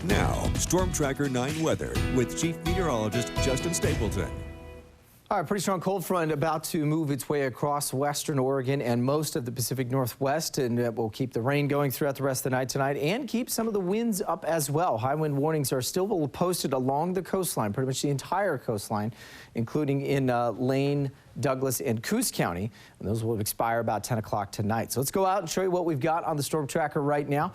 Now, Storm Tracker 9 weather with Chief Meteorologist Justin Stapleton. All right, pretty strong cold front about to move its way across western Oregon and most of the Pacific Northwest, and it will keep the rain going throughout the rest of the night tonight and keep some of the winds up as well. High wind warnings are still posted along the coastline, pretty much the entire coastline, including in Lane, Douglas, and Coos County, and those will expire about 10 o'clock tonight. So let's go out and show you what we've got on the storm tracker right now.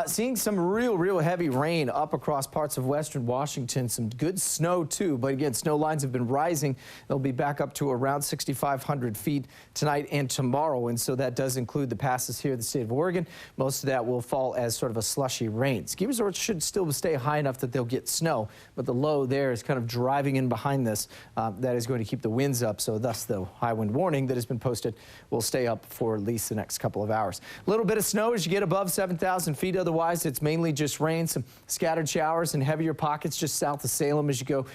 Seeing some real heavy rain up across parts of western Washington, some good snow too, but again, snow lines have been rising. They'll be back up to around 6,500 feet tonight and tomorrow, and so that does include the passes here in the state of Oregon. Most of that will fall as sort of a slushy rain. Ski resorts should still stay high enough that they'll get snow, but the low there is kind of driving in behind this. That is going to keep the winds up, so thus the high wind warning that has been posted will stay up for at least the next couple of hours. A little bit of snow as you get above 7,000 feet. Otherwise, it's mainly just rain, some scattered showers and heavier pockets just south of Salem as you go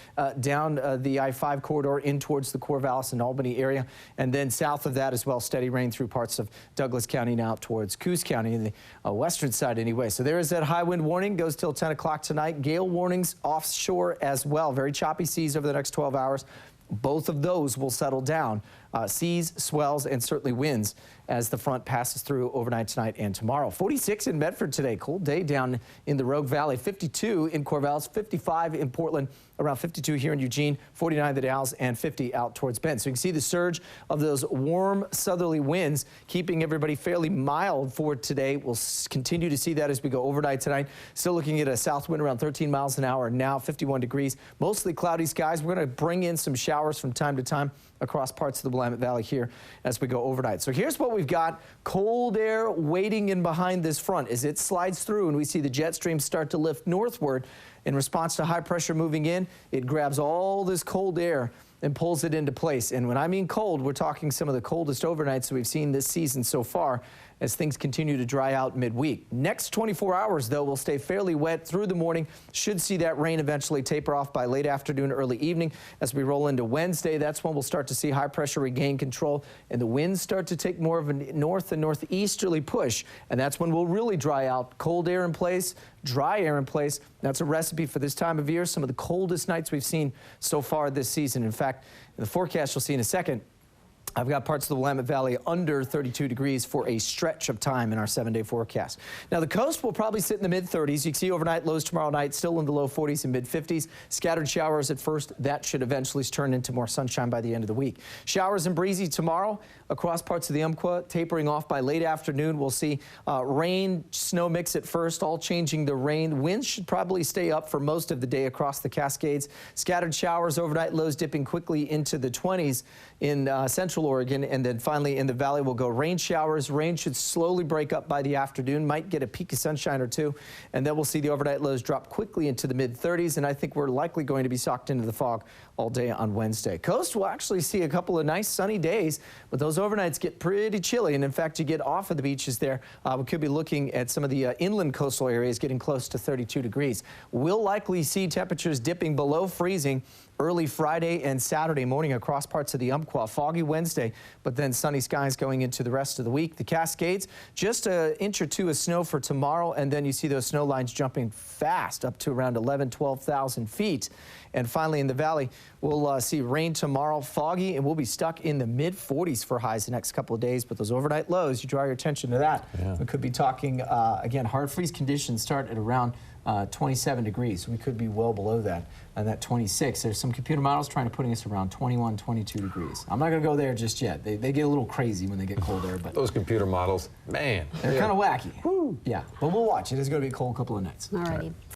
down the I-5 corridor in towards the Corvallis and Albany area. And then south of that as well, steady rain through parts of Douglas County now up towards Coos County in the western side anyway. So there is that high wind warning, goes till 10 o'clock tonight. Gale warnings offshore as well. Very choppy seas over the next 12 hours. Both of those will settle down. Seas, swells, and certainly winds as the front passes through overnight tonight and tomorrow. 46 in Medford today. Cold day down in the Rogue Valley. 52 in Corvallis, 55 in Portland, around 52 here in Eugene, 49 in the Dalles, and 50 out towards Bend. So you can see the surge of those warm southerly winds keeping everybody fairly mild for today. We'll continue to see that as we go overnight tonight. Still looking at a south wind around 13 miles an hour, now 51 degrees. Mostly cloudy skies. We're going to bring in some showers from time to time across parts of the Willamette Valley here as we go overnight. So here's what we've got. Cold air waiting in behind this front as it slides through and we see the jet streams start to lift northward. In response to high pressure moving in, it grabs all this cold air and pulls it into place. And when I mean cold, we're talking some of the coldest overnights that we've seen this season so far as things continue to dry out midweek. Next 24 hours, though, will stay fairly wet through the morning. Should see that rain eventually taper off by late afternoon, early evening. As we roll into Wednesday, that's when we'll start to see high pressure regain control and the winds start to take more of a north and northeasterly push. And that's when we'll really dry out. Cold air in place, dry air in place. That's a recipe for this time of year. Some of the coldest nights we've seen so far this season. In fact, in the forecast you'll see in a second, I've got parts of the Willamette Valley under 32 degrees for a stretch of time in our 7-day forecast. Now, the coast will probably sit in the mid-30s. You can see overnight lows tomorrow night still in the low 40s and mid-50s. Scattered showers at first. That should eventually turn into more sunshine by the end of the week. Showers and breezy tomorrow across parts of the Umpqua, tapering off by late afternoon. We'll see rain, snow mix at first, all changing the rain. Winds should probably stay up for most of the day across the Cascades. Scattered showers overnight, lows dipping quickly into the 20s in central Oregon, and then finally in the valley we'll go rain showers. Rain should slowly break up by the afternoon, might get a peak of sunshine or two, and then we'll see the overnight lows drop quickly into the mid-30s, and I think we're likely going to be socked into the fog all day on Wednesday. Coast will actually see a couple of nice sunny days, but those overnights get pretty chilly, and in fact you get off of the beaches there. We could be looking at some of the inland coastal areas getting close to 32 degrees. We'll likely see temperatures dipping below freezing early Friday and Saturday morning across parts of the Umpqua. Foggy Wednesday, but then sunny skies going into the rest of the week. The Cascades, just an inch or two of snow for tomorrow, and then you see those snow lines jumping fast up to around 12,000 feet. And finally in the valley, we'll see rain tomorrow, foggy, and we'll be stuck in the mid-40s for highs the next couple of days. But those overnight lows, you draw your attention to that. Yeah. We could be talking, again, hard freeze conditions start at around 27 degrees. We could be well below that, and that 26. There's some computer models trying to putting us around 21, 22 degrees. I'm not going to go there just yet. They get a little crazy when they get cold air, but those computer models, man, they're kind of wacky. Woo. Yeah, but we'll watch. It is going to be a cold couple of nights. All righty.